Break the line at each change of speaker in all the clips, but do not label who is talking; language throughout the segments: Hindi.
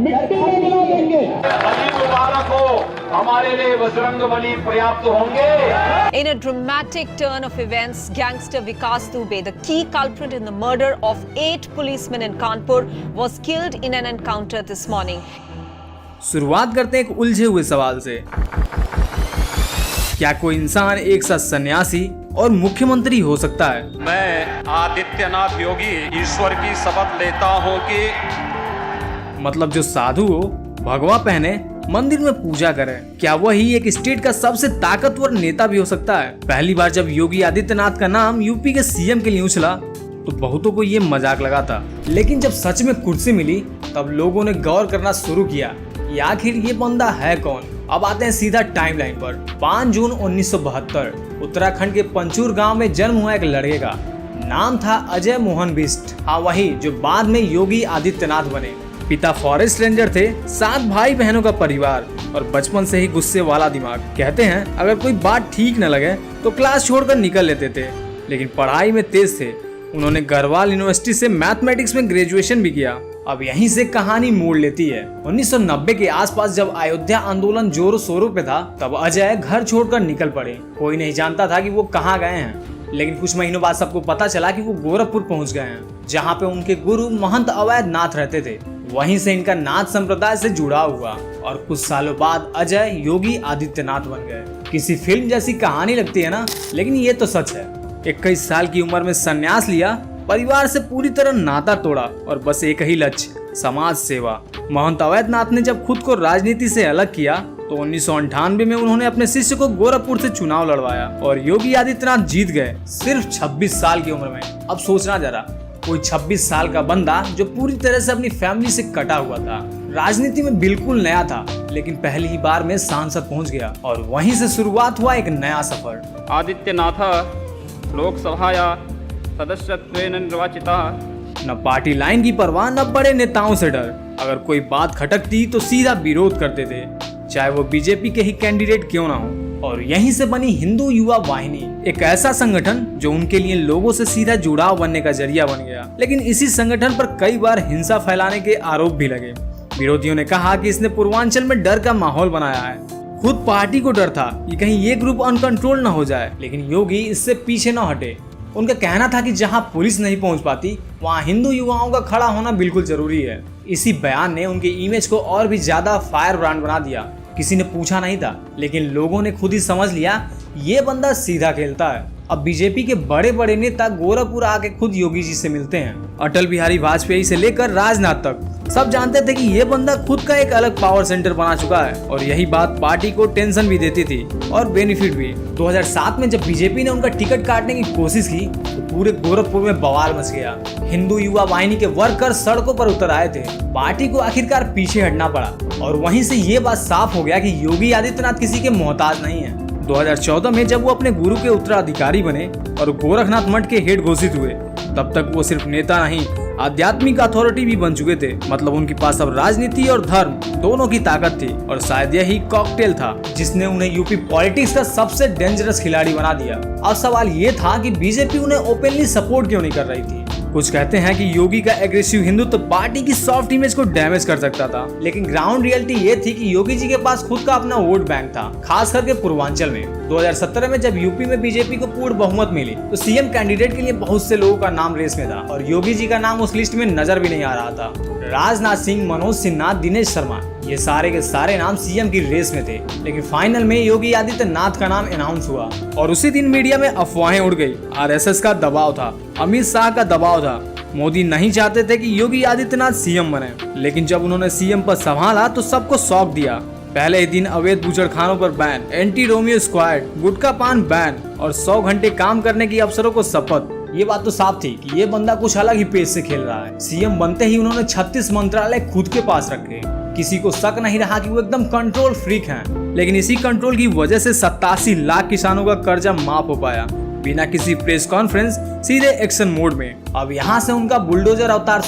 मिट्टी में मिला देंगे।
बली मुबारक हो, हमारे लिए बजरंग बली पर्याप्त होंगे।
In a dramatic turn of events, gangster Vikas Dubey, the key culprit in the murder of 8 policemen in Kanpur, was killed in an encounter this morning.
शुरुआत करते हैं एक उलझे हुए सवाल से। क्या कोई इंसान एक साथ सन्यासी और मुख्यमंत्री हो सकता है?
मैं आदित्यनाथ योगी ईश्वर की शपथ लेता हूँ कि
मतलब जो साधु हो, भगवा पहने, मंदिर में पूजा करे, क्या वही एक स्टेट का सबसे ताकतवर नेता भी हो सकता है? पहली बार जब योगी आदित्यनाथ का नाम यूपी के सीएम के लिए उछला तो बहुतों को ये मजाक लगा था, लेकिन जब सच में कुर्सी मिली तब लोगों ने गौर करना शुरू किया कि आखिर ये बंदा है कौन। अब आते हैं सीधा टाइमलाइन पर। 5 जून 1972 उत्तराखंड के पंचूर गांव में जन्म हुआ एक लड़के का नाम था अजय मोहन बिष्ट। हाँ, वही जो बाद में योगी आदित्यनाथ बने। पिता फॉरेस्ट रेंजर थे, 7 भाई बहनों का परिवार और बचपन से ही गुस्से वाला दिमाग। कहते हैं अगर कोई बात ठीक न लगे तो क्लास छोड़कर निकल लेते थे, लेकिन पढ़ाई में तेज थे। उन्होंने गढ़वाल यूनिवर्सिटी से मैथमेटिक्स में ग्रेजुएशन भी किया। अब यहीं से कहानी मोड़ लेती है। 1990 के आसपास जब अयोध्या आंदोलन जोरों शोरों पे था तब अजय घर छोड़कर निकल पड़े। कोई नहीं जानता था कि वो कहाँ गए हैं, लेकिन कुछ महीनों बाद सबको पता चला कि वो गोरखपुर पहुंच गए हैं, जहाँ पे उनके गुरु महंत अवैध नाथ रहते थे। वहीं से इनका नाथ संप्रदाय से जुड़ाव हुआ और कुछ सालों बाद अजय योगी आदित्यनाथ बन गए। किसी फिल्म जैसी कहानी लगती है ना, लेकिन ये तो सच है। 21 साल की उम्र में संन्यास लिया, परिवार से पूरी तरह नाता तोड़ा और बस एक ही लक्ष्य, समाज सेवा। महंत अवैधनाथ ने जब खुद को राजनीति से अलग किया तो 1998 में उन्होंने अपने शिष्य को गोरखपुर से चुनाव लड़वाया और योगी आदित्यनाथ जीत गए, सिर्फ 26 साल की उम्र में। अब सोचना जरा, कोई 26 साल का बंदा जो पूरी तरह से अपनी फैमिली से कटा हुआ था, राजनीति में बिल्कुल नया था, लेकिन पहली ही बार में सांसद पहुंच गया और वहीं से शुरुआत हुआ एक नया सफर।
आदित्यनाथ लोकसभाया सदस्यत्वेन निर्वाचितः।
न पार्टी लाइन की परवाह, न बड़े नेताओं से डर। अगर कोई बात खटकती तो सीधा विरोध करते थे, चाहे वो बीजेपी के ही कैंडिडेट क्यों ना हो। और यहीं से बनी हिंदू युवा वाहिनी, एक ऐसा संगठन जो उनके लिए लोगों से सीधा जुड़ाव बनने का जरिया बन गया। लेकिन इसी संगठन पर कई बार हिंसा फैलाने के आरोप भी लगे। विरोधियों ने कहा कि इसने पूर्वांचल में डर का माहौल बनाया है। खुद पार्टी को डर था कि कहीं ये ग्रुप अनकंट्रोल न हो जाए, लेकिन योगी इससे पीछे न हटे। उनका कहना था कि जहां पुलिस नहीं पहुंच पाती वहां हिंदू युवाओं का खड़ा होना बिल्कुल जरूरी है। इसी बयान ने उनके इमेज को और भी ज्यादा फायर ब्रांड बना दिया। किसी ने पूछा नहीं था, लेकिन लोगों ने खुद ही समझ लिया ये बंदा सीधा खेलता है। अब बीजेपी के बड़े बड़े नेता गोरखपुर आके खुद योगी जी से मिलते हैं। अटल बिहारी वाजपेयी से लेकर राजनाथ तक सब जानते थे कि ये बंदा खुद का एक अलग पावर सेंटर बना चुका है और यही बात पार्टी को टेंशन भी देती थी और बेनिफिट भी। 2007 में जब बीजेपी ने उनका टिकट काटने की कोशिश की तो पूरे गोरखपुर में बवाल मच गया। हिंदू युवा वाहिनी के वर्कर सड़कों पर उतर आए थे। पार्टी को आखिरकार पीछे हटना पड़ा और वहीं से ये बात साफ हो गया कि योगी आदित्यनाथ किसी के मोहताज नहीं है। 2014 में जब वो अपने गुरु के उत्तराधिकारी बने और गोरखनाथ मठ के हेड घोषित हुए, तब तक वो सिर्फ नेता नहीं, आध्यात्मिक अथॉरिटी भी बन चुके थे। मतलब उनके पास अब राजनीति और धर्म दोनों की ताकत थी और शायद यही कॉकटेल था जिसने उन्हें यूपी पॉलिटिक्स का सबसे डेंजरस खिलाड़ी बना दिया। अब सवाल ये था कि बीजेपी उन्हें ओपनली सपोर्ट क्यों नहीं कर रही थी। कुछ कहते हैं कि योगी का एग्रेसिव हिंदुत्व पार्टी की सॉफ्ट इमेज को डैमेज कर सकता था, लेकिन ग्राउंड रियलिटी ये थी कि योगी जी के पास खुद का अपना वोट बैंक था, खास करके पूर्वांचल में। 2017 में जब यूपी में बीजेपी को पूर्ण बहुमत मिली तो सीएम कैंडिडेट के लिए बहुत से लोगों का नाम रेस में था और योगी जी का नाम उस लिस्ट में नजर भी नहीं आ रहा था। राजनाथ सिंह, मनोज सिन्हा, दिनेश शर्मा, ये सारे के सारे नाम सीएम की रेस में थे, लेकिन फाइनल में योगी आदित्यनाथ का नाम अनाउंस हुआ और उसी दिन मीडिया में अफवाहें उड़ गई। आरएसएस का दबाव था, अमित शाह का दबाव था। मोदी नहीं चाहते थे कि योगी आदित्यनाथ सीएम बने, लेकिन जब उन्होंने सीएम पद संभाला तो सबको शॉक दिया। पहले ही दिन अवैध बूचड़खानों पर बैन, एंटी रोमियो स्क्वाड, गुटखा पान बैन और 100 घंटे काम करने की अफसरों को शपथ। ये बात तो साफ थी कि ये बंदा कुछ अलग ही पेज से खेल रहा है। सीएम बनते ही उन्होंने 36 मंत्रालय खुद के पास रखे। किसी को शक नहीं रहा कि वो एकदम कंट्रोल फ्रीक हैं। लेकिन इसी कंट्रोल की वजह से 87 लाख किसानों का कर्जा माफ हो पाया बिना किसी प्रेस कॉन्फ्रेंस, सीधे एक्शन मोड में। अब यहाँ से उनका बुलडोजर अवतार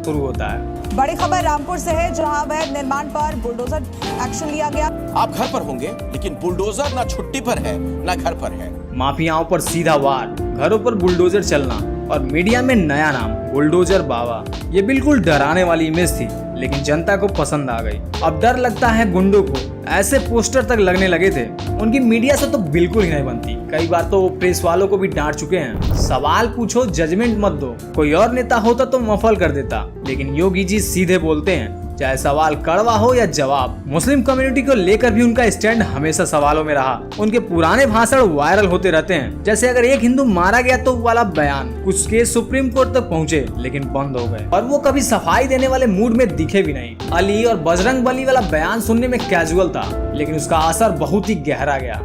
शुरू होता है।
बड़ी खबर रामपुर से है, जहां अवैध निर्माण पर बुलडोजर एक्शन लिया गया।
आप घर पर होंगे, लेकिन बुलडोजर ना छुट्टी पर है ना घर पर है।
माफियाओं पर सीधा वार, घरों पर बुलडोजर चलना और मीडिया में नया नाम बुलडोजर बाबा। ये बिल्कुल डराने वाली इमेज थी, लेकिन जनता को पसंद आ गई। अब डर लगता है गुंडों को, ऐसे पोस्टर तक लगने लगे थे। उनकी मीडिया से तो बिल्कुल ही नहीं बनती। कई बार तो वो प्रेस वालों को भी डांट चुके हैं। सवाल पूछो, जजमेंट मत दो। कोई और नेता होता तो मफल कर देता, लेकिन योगी जी सीधे बोलते हैं, चाहे सवाल कड़वा हो या जवाब। मुस्लिम कम्युनिटी को लेकर भी उनका स्टैंड हमेशा सवालों में रहा। उनके पुराने भाषण वायरल होते रहते हैं, जैसे अगर एक हिंदू मारा गया तो वाला बयान। कुछ केस सुप्रीम कोर्ट तक पहुंचे, लेकिन बंद हो गए, और वो कभी सफाई देने वाले मूड में दिखे भी नहीं। अली और बजरंग बली वाला बयान सुनने में कैजुअल था, लेकिन उसका असर बहुत ही गहरा गया।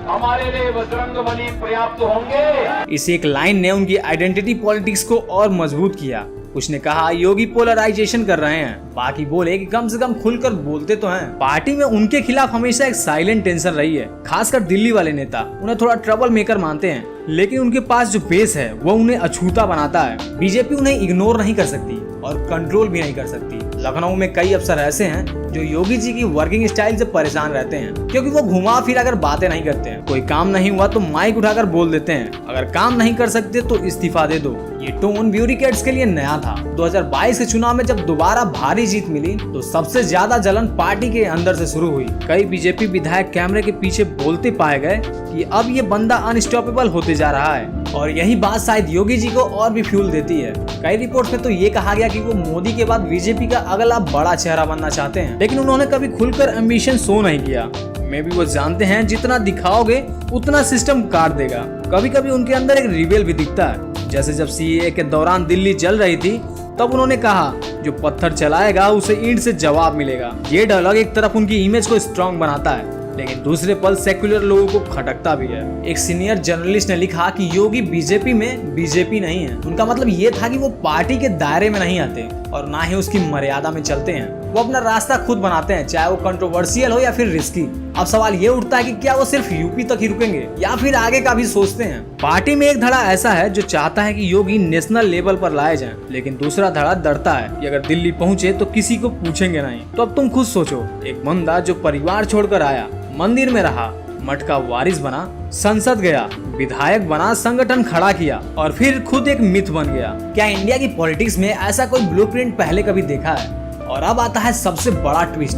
हमारे लिए बजरंग बली पर्याप्त होंगे।
इस एक लाइन ने उनकी आइडेंटिटी पॉलिटिक्स को और मजबूत किया। उसने कहा योगी पोलराइजेशन कर रहे हैं, बाकी बोले कि कम से कम खुलकर बोलते तो हैं। पार्टी में उनके खिलाफ हमेशा एक साइलेंट टेंशन रही है, खासकर दिल्ली वाले नेता उन्हें थोड़ा ट्रबल मेकर मानते हैं, लेकिन उनके पास जो बेस है वो उन्हें अछूता बनाता है। बीजेपी उन्हें इग्नोर नहीं कर सकती और कंट्रोल भी नहीं कर सकती। लखनऊ में कई अफसर ऐसे हैं जो योगी जी की वर्किंग स्टाइल से परेशान रहते हैं, क्योंकि वो घुमा फिरा कर बातें नहीं करते हैं। कोई काम नहीं हुआ तो माइक उठाकर बोल देते हैं, अगर काम नहीं कर सकते तो इस्तीफा दे दो। ये टोन ब्यूरोक्रेट्स के लिए नया था। 2022 के चुनाव में जब दोबारा भारी जीत मिली तो सबसे ज्यादा जलन पार्टी के अंदर से शुरू हुई। कई बीजेपी विधायक कैमरे के पीछे बोलते पाए गए कि अब ये बंदा अनस्टॉपेबल होते जा रहा है, और यही बात शायद योगी जी को और भी फ्यूल देती है। कई रिपोर्ट्स में तो ये कहा गया कि वो मोदी के बाद बीजेपी का अगला बड़ा चेहरा बनना चाहते हैं, लेकिन उन्होंने कभी खुलकर एम्बिशन शो नहीं किया। मे भी वो जानते हैं जितना दिखाओगे उतना सिस्टम काट देगा। कभी कभी उनके अंदर एक रिबेल भी दिखता है, जैसे जब सीएए के दौरान दिल्ली जल रही थी तब उन्होंने कहा जो पत्थर चलाएगा उसे ईंट से जवाब मिलेगा। ये डायलॉग एक तरफ उनकी इमेज को स्ट्रॉन्ग बनाता है, लेकिन दूसरे पल सेक्युलर लोगों को खटकता भी है। एक सीनियर जर्नलिस्ट ने लिखा कि योगी बीजेपी में बीजेपी नहीं है। उनका मतलब ये था कि वो पार्टी के दायरे में नहीं आते और ना ही उसकी मर्यादा में चलते हैं। वो अपना रास्ता खुद बनाते हैं, चाहे वो कंट्रोवर्शियल हो या फिर रिस्की। अब सवाल ये उठता है कि क्या वो सिर्फ यूपी तक ही रुकेंगे या फिर आगे का भी सोचते हैं। पार्टी में एक धड़ा ऐसा है जो चाहता है कि योगी नेशनल लेवल पर लाए जाएं, लेकिन दूसरा धड़ा डरता है कि अगर दिल्ली पहुंचे तो किसी को पूछेंगे नहीं। तो अब तुम खुद सोचो, एक बंदा जो परिवार छोड़कर आया, मंदिर में रहा, मठ का वारिस बना, संसद गया, विधायक बना, संगठन खड़ा किया और फिर खुद एक मिथ बन गया। क्या इंडिया की पॉलिटिक्स में ऐसा कोई ब्लूप्रिंट पहले कभी देखा है? और अब आता है सबसे बड़ा ट्विस्ट,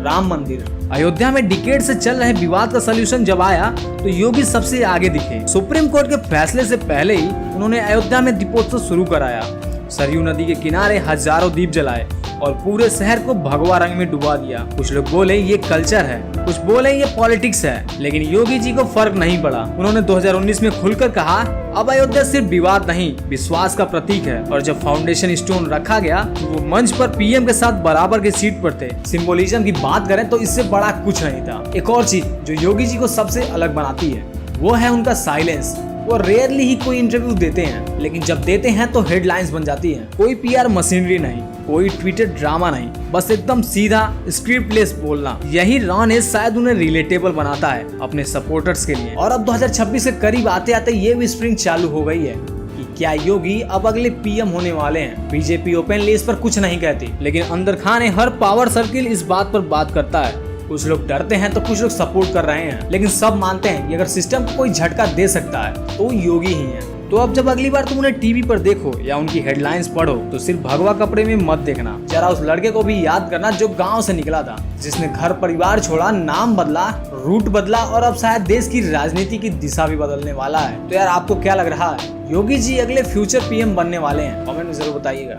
राम मंदिर। अयोध्या में डिकेड से चल रहे विवाद का सलूशन जब आया तो योगी सबसे आगे दिखे। सुप्रीम कोर्ट के फैसले से पहले ही उन्होंने अयोध्या में दीपोत्सव शुरू कराया। सरयू नदी के किनारे हजारों दीप जलाए और पूरे शहर को भगवा रंग में डुबा दिया। कुछ लोग बोले ये कल्चर है, कुछ बोले ये पॉलिटिक्स है, लेकिन योगी जी को फर्क नहीं पड़ा। उन्होंने 2019 में खुलकर कहा अब अयोध्या सिर्फ विवाद नहीं, विश्वास का प्रतीक है। और जब फाउंडेशन स्टोन रखा गया तो वो मंच पर पीएम के साथ बराबर के सीट पर थे। सिंबोलिज्म की बात करें तो इससे बड़ा कुछ नहीं था। एक और चीज जो योगी जी को सबसे अलग बनाती है वो है उनका साइलेंस। वो रेयरली ही कोई इंटरव्यू देते हैं, लेकिन जब देते हैं तो हेडलाइंस बन जाती हैं। कोई पीआर मशीनरी नहीं, कोई ट्विटर ड्रामा नहीं, बस एकदम सीधा स्क्रिप्टलेस बोलना। यही रॉनेस शायद उन्हें रिलेटेबल बनाता है अपने सपोर्टर्स के लिए। और अब 2026 के करीब आते आते ये विस्परिंग चालू हो गई है कि क्या योगी अब अगले पीएम होने वाले हैं। बीजेपी ओपनली इस पर कुछ नहीं कहती, लेकिन अंदर खाने हर पावर सर्किल इस बात पर बात करता है। कुछ लोग डरते हैं तो कुछ लोग सपोर्ट कर रहे हैं, लेकिन सब मानते हैं कि अगर सिस्टम को कोई झटका दे सकता है तो योगी ही है। तो अब जब अगली बार तुम उन्हें टीवी पर देखो या उनकी हेडलाइंस पढ़ो तो सिर्फ भगवा कपड़े में मत देखना। जरा उस लड़के को भी याद करना जो गांव से निकला था, जिसने घर परिवार छोड़ा, नाम बदला, रूट बदला और अब शायद देश की राजनीति की दिशा भी बदलने वाला है। तो यार आपको क्या लग रहा है, योगी जी अगले फ्यूचर पीएम बनने वाले हैं? कमेंट में जरूर बताइएगा।